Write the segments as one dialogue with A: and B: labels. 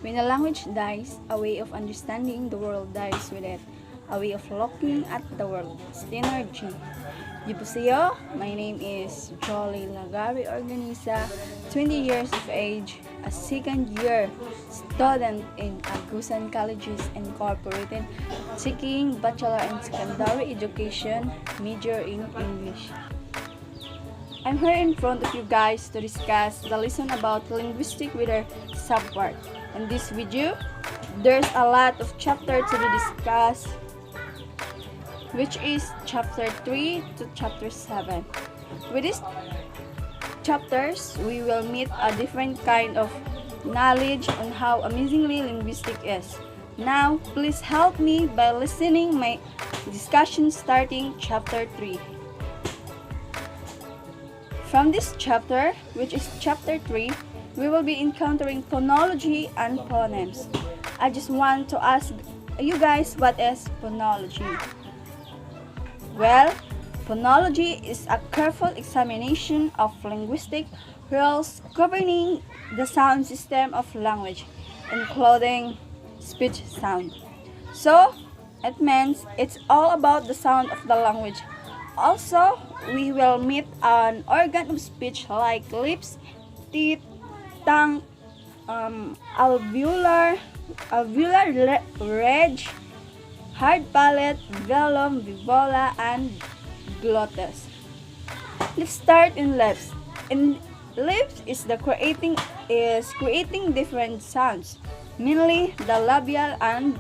A: When a language dies, a way of understanding the world dies with it. A way of looking at the world. Synergy. Yupuseo, my name is Jolly Lagari Organiza, 20 years of age, a second-year student in Agusan Colleges Incorporated, seeking bachelor in secondary education, major in English. I'm here in front of you guys to discuss the lesson about linguistics with our subpart. In this video, there's a lot of chapter to be discussed, which is chapter 3 to chapter 7. With these chapters, we will meet a different kind of knowledge on how amazingly linguistic is. Now, please help me by listening my discussion starting chapter 3. From this chapter, which is chapter 3, we will be encountering phonology and phonemes. I just want to ask you guys, what is phonology? Well, phonology is a careful examination of linguistic rules governing the sound system of language, including speech sound. So, it means it's all about the sound of the language. Also, we will meet an organ of speech like lips, teeth, tongue, alveolar ridge, hard palate, velum, vivola, and glottis. Let's start in lips. In lips is creating different sounds, mainly the labial and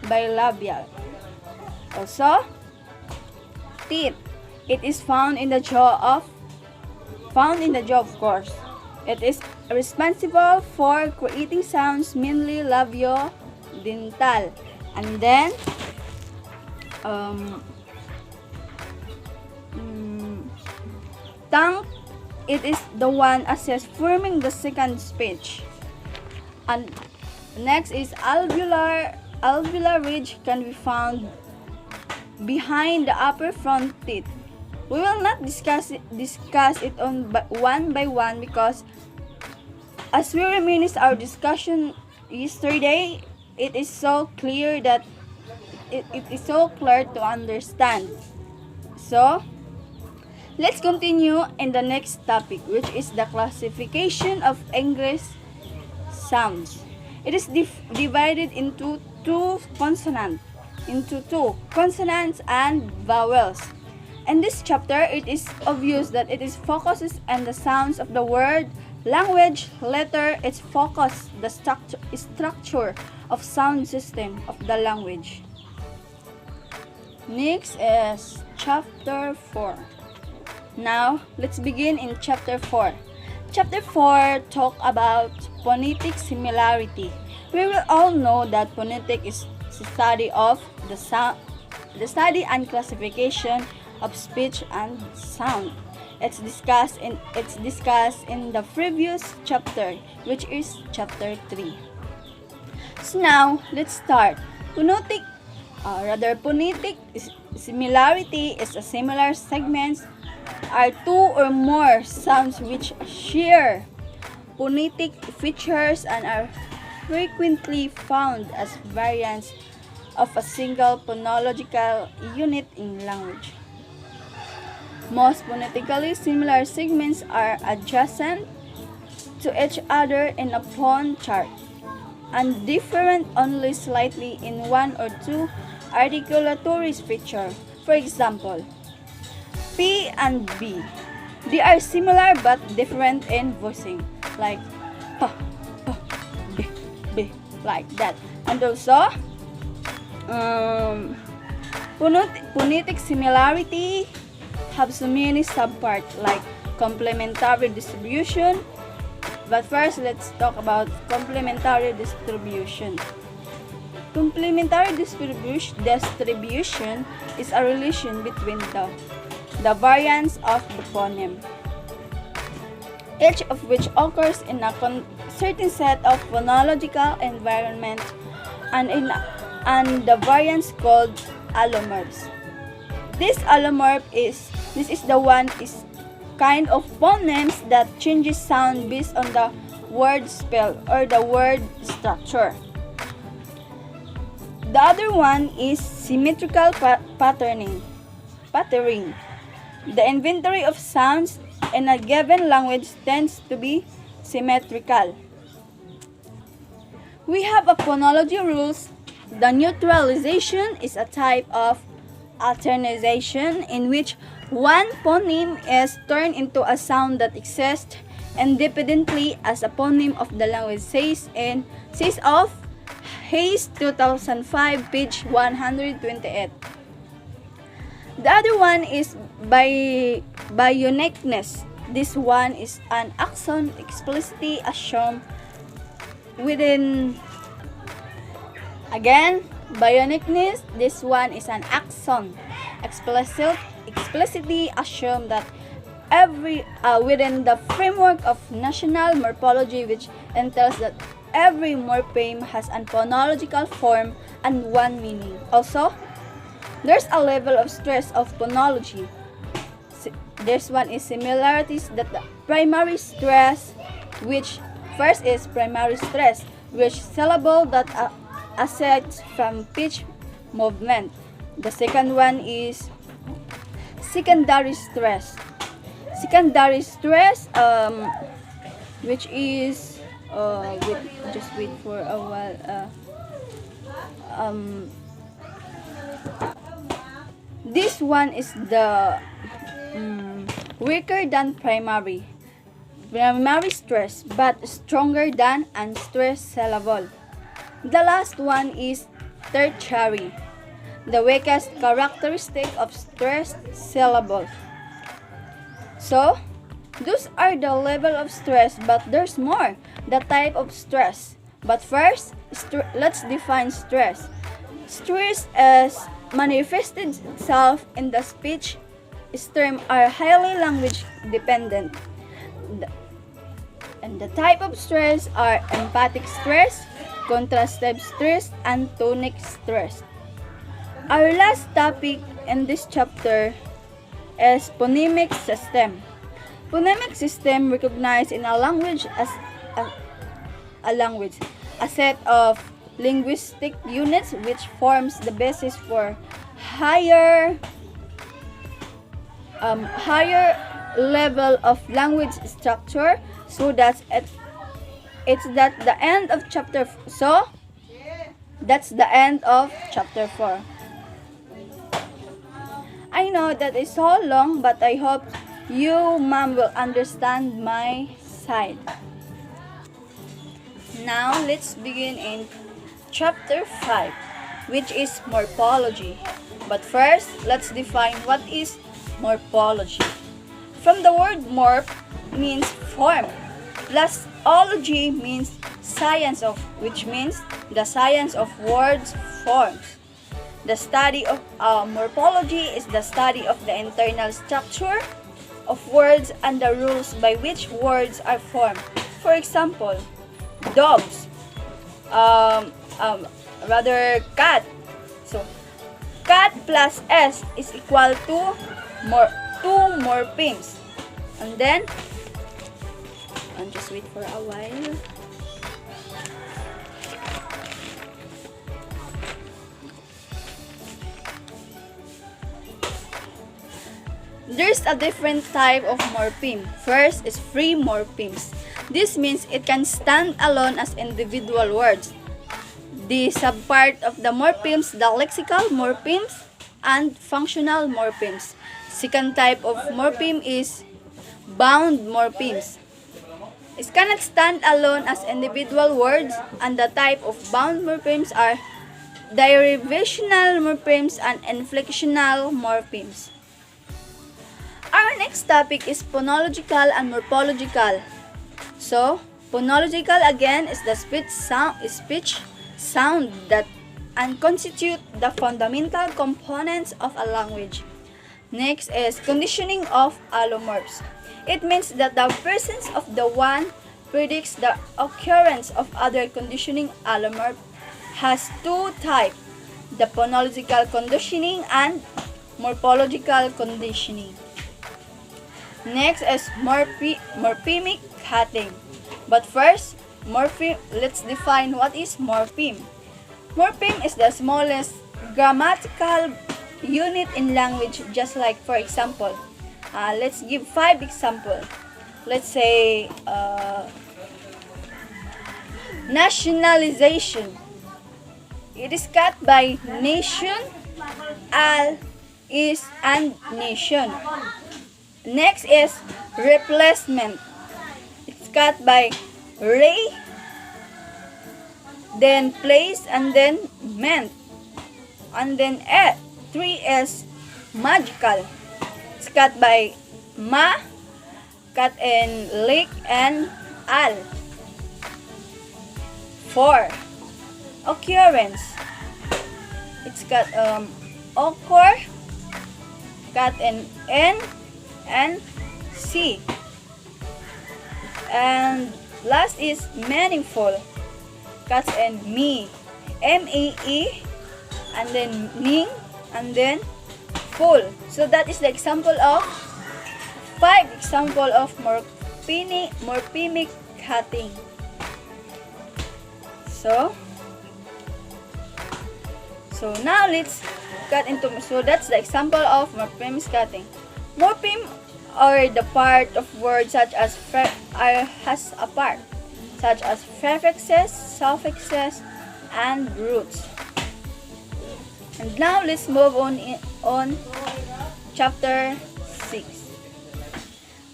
A: bilabial. Also, teeth. It is found in the jaw, of course. It is responsible for creating sounds, mainly labio-dental. And then, tongue, it is the one assessed forming the second speech. And next is alveolar ridge, can be found behind the upper front teeth. We will not discuss it on one by one because as we reminisce our discussion yesterday, it is so clear that it is so clear to understand. So, let's continue in the next topic, which is the classification of English sounds. It is divided into two consonants and vowels. In this chapter, it is obvious that it is focuses on the sounds of the word, language, letter. Its focus the structure of sound system of the language. Next is chapter 4. Now, let's begin in chapter 4. Chapter 4 talk about phonetic similarity. We will all know that phonetic is the study of the study and classification of speech and sound. It's discussed in the previous chapter, which is chapter 3. So now, let's start. Phonetic similarity is a similar segments are two or more sounds which share phonetic features and are frequently found as variants of a single phonological unit in language. Most phonetically similar segments are adjacent to each other in a phone chart and different only slightly in one or two articulatory features. For example, P and B. They are similar but different in voicing, like P, P, B, like that. And also, phonetic similarity have so many subparts like complementary distribution. But first, let's talk about complementary distribution. Complementary distribution is a relation between the variants of the phoneme, each of which occurs in a certain set of phonological environment and the variants called allomorphs. This allomorph is kind of phonemes that changes sound based on the word spell or the word structure. The other one is symmetrical patterning. The inventory of sounds in a given language tends to be symmetrical. We have a phonology rules. The neutralization is a type of alternization in which one phoneme is turned into a sound that exists independently as a phoneme of the language, says of Hayes 2005, page 128. The other one is by uniqueness. This one is an accent explicitly assumed within. Again, by uniqueness, this one is an accent explicitly assumed that within the framework of national morphology, which entails that every morpheme has a phonological form and one meaning. Also, there's a level of stress of phonology. This one is similarities that the primary stress, which first is primary stress, which syllable that assets from pitch movement. The second one is secondary stress. Secondary stress, which is just wait for a while. This one is the weaker than primary stress, but stronger than unstressed syllable. The last one is tertiary, the weakest characteristic of stressed syllable. So, those are the level of stress, but there's more, the type of stress. But first, let's define stress. Stress is manifested itself in the speech terms are highly language dependent. And the type of stress are emphatic stress, contrastive stress, and tonic stress. Our last topic in this chapter is phonemic system. Phonemic system recognized in a language as a set of linguistic units which forms the basis for higher level of language structure. So that's the end of chapter. So that's the end of chapter 4. I know that is so long, but I hope you, ma'am, will understand my side. Now let's begin in chapter 5, which is morphology. But first, let's define what is morphology. From the word morph means form, plus ology means science of, which means the science of words forms. The study of morphology is the study of the internal structure of words and the rules by which words are formed. For example, dogs, cat. So, cat plus s is equal to two morphemes. And then, just wait for a while. There's a different type of morpheme. First is free morphemes. This means it can stand alone as individual words. The subpart of the morphemes, the lexical morphemes and functional morphemes. Second type of morpheme is bound morphemes. It cannot stand alone as individual words, and the type of bound morphemes are derivational morphemes and inflectional morphemes. Our next topic is phonological and morphological. So, phonological again is the speech sound that and constitute the fundamental components of a language. Next is conditioning of allomorphs. It means that the presence of the one predicts the occurrence of other conditioning allomorph has two types, the phonological conditioning and morphological conditioning. Next is morphemic cutting. But first, let's define what is morpheme. Morpheme is the smallest grammatical unit in language, just like, for example, let's give 5 examples. Let's say nationalization. It is cut by nation, al, is, and nation. Next is replacement. It's cut by re, then place, and then meant. And then 3 is magical. It's cut by ma, cut in lake, and al. 4. Occurrence. It's cut occur, cut in n and c. And last is meaningful. Cuts in me, M-E-E, and then ning, and then full. So that is the example of 5 example of morphemic cutting. So now let's cut into. So that's the example of morphemic cutting. Morpheme are the part of words such as has a part, such as prefixes, suffixes, and roots. And now let's move on chapter 6.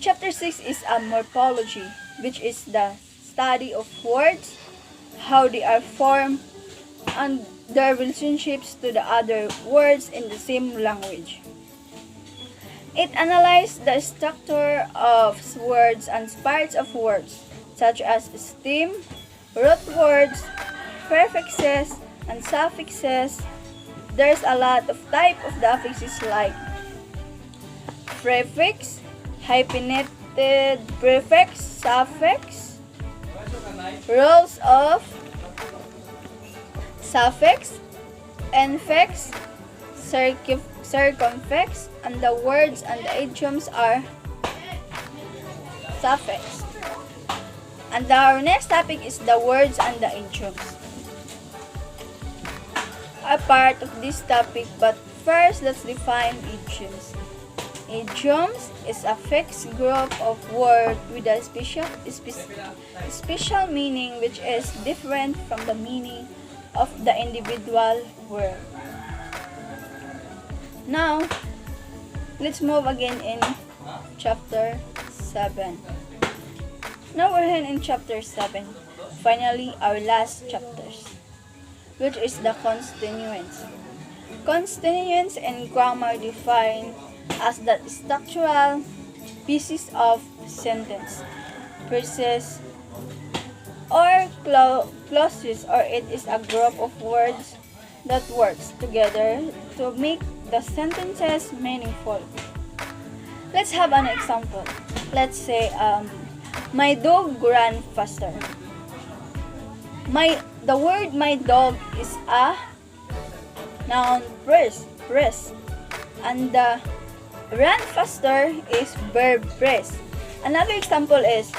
A: Chapter 6 is a morphology, which is the study of words, how they are formed, and their relationships to the other words in the same language. It analyzes the structure of words and parts of words, such as stem, root words, prefixes, and suffixes. There's a lot of type of the affixes like prefix, hyphenated prefix, suffix, rules of suffix, infix, circumfix, and the words and the idioms are suffix. And our next topic is the words and the idioms. A part of this topic, but first let's define idioms. Idioms is a fixed group of words with a special meaning which is different from the meaning of the individual word. Now, let's move again in chapter 7. Now we're in chapter 7. Finally, our last chapters, which is the constituents. Constituents in grammar defined as the structural pieces of sentence, phrases, or clauses, or it is a group of words that works together to make the sentences meaningful. Let's have an example. Let's say, my dog ran faster. The word my dog is a noun phrase, and the run faster is verb phrase. Another example is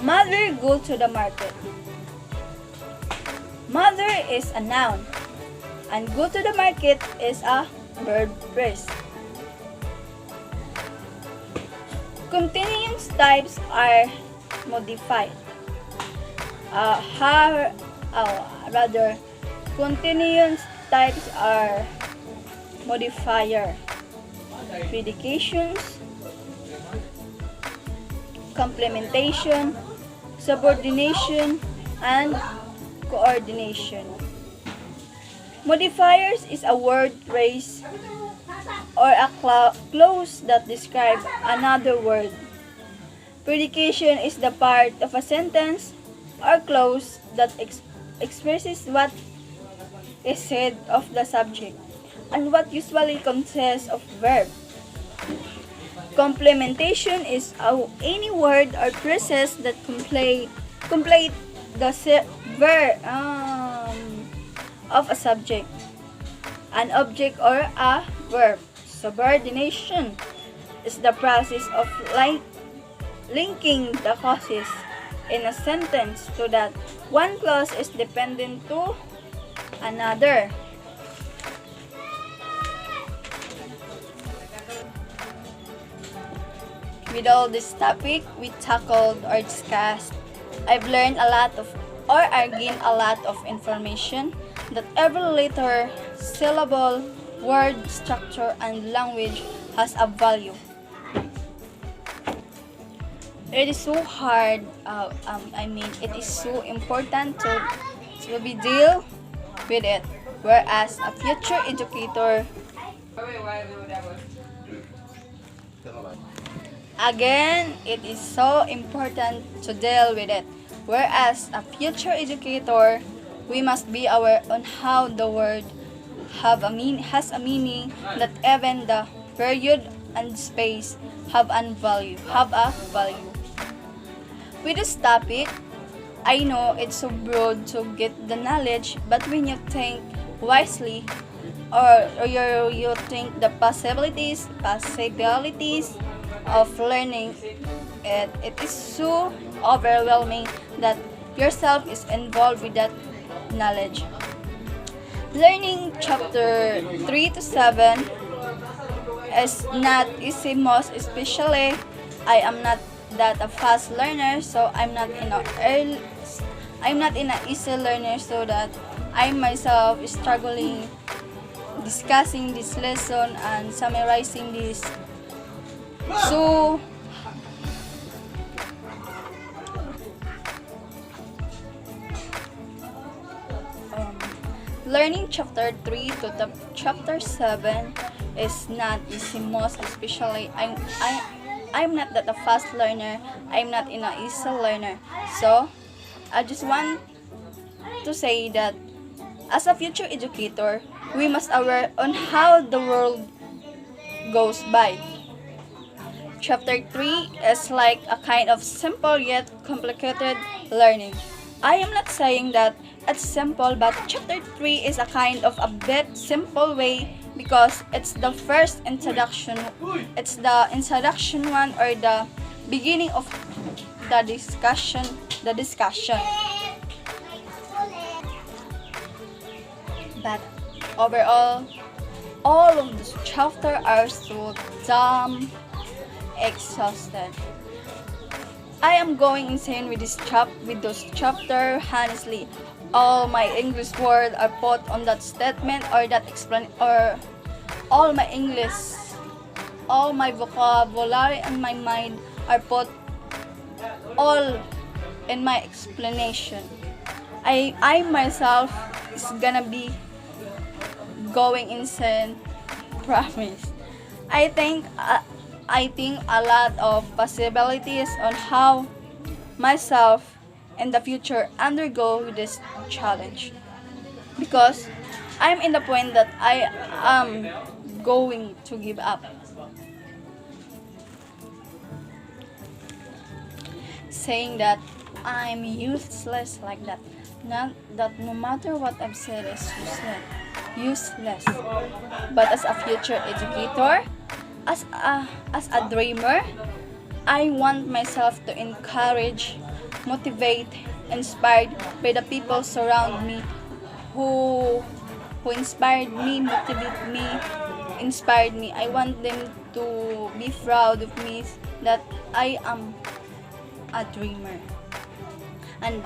A: mother go to the market. Mother is a noun, and go to the market is a verb phrase. Continuous types are modified. Continuous types are modifier, predications, complementation, subordination, and coordination. Modifiers is a word phrase or a clause that describes another word. Predication is the part of a sentence or clause that expresses what is said of the subject and what usually consists of verb. Complementation is any word or phrases that complete the verb of a subject, an object, or a verb. Subordination is the process of linking the causes in a sentence so that one clause is dependent to another. With all this topic we tackled or discussed, I've learned a lot of or I gained a lot of information that every letter, syllable, word, structure, and language has a value. It is so hard, it is so important to be deal with it. Whereas a future educator, again, it is so important to deal with it. Whereas a future educator, we must be aware on how the word has a meaning that even the period and space have a value. With this topic, I know it's so broad to get the knowledge, but when you think wisely, or you think the possibilities of learning it is so overwhelming that yourself is involved with that knowledge. Learning chapter 3 to 7 is not easy, most especially I am not that a fast learner, so I'm not in a easy learner, so that I myself is struggling discussing this lesson and summarizing this. So learning chapter 3 to chapter 7 is not easy, most especially I'm not that a fast learner, I'm not in a easy learner. So I just want to say that as a future educator, we must aware on how the world goes by. Chapter 3 is like a kind of simple yet complicated learning. I am not saying that it's simple, but chapter 3 is a kind of a bit simple way because it's the first introduction. It's the introduction one, or the beginning of the discussion. But overall, all of this chapter are so damn exhausted. I am going insane with those chapter. Honestly, all my English words are put on that statement or that or all my vocabulary and my mind are put all in my explanation. I myself is gonna be going insane. Promise. I think a lot of possibilities on how myself in the future undergo this challenge, because I'm in the point that I am going to give up, saying that I'm useless like that. Not that no matter what I've said is useless. But as a future educator, as a dreamer, I want myself to encourage, motivate, inspired by the people surround me who inspired me, inspired me. I want them to be proud of me that I am a dreamer. And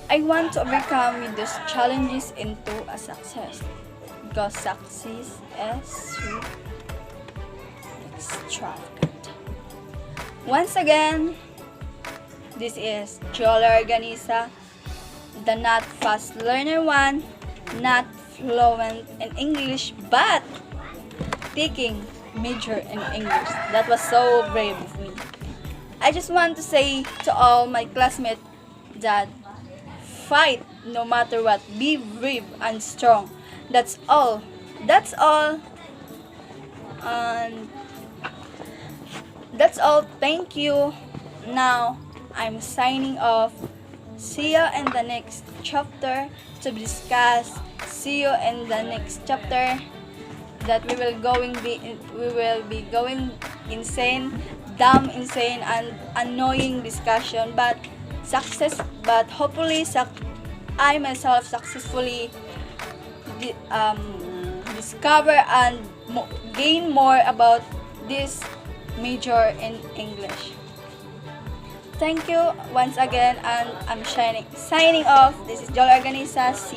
A: I want to overcome those challenges into a success, because success is so extravagant. Once again, this is Jola Organiza, the not fast learner one, not fluent in English, but taking major in English. That was so brave of me. I just want to say to all my classmates that fight no matter what. Be brave and strong. That's all. And that's all. Thank you. Now I'm signing off. See you in the next chapter to discuss. See you in the next chapter. that we will be going insane, dumb, insane, and annoying discussion, but hopefully I myself successfully discover and gain more about this major in English. Thank you once again, and I'm signing off. This is Joel Organiza.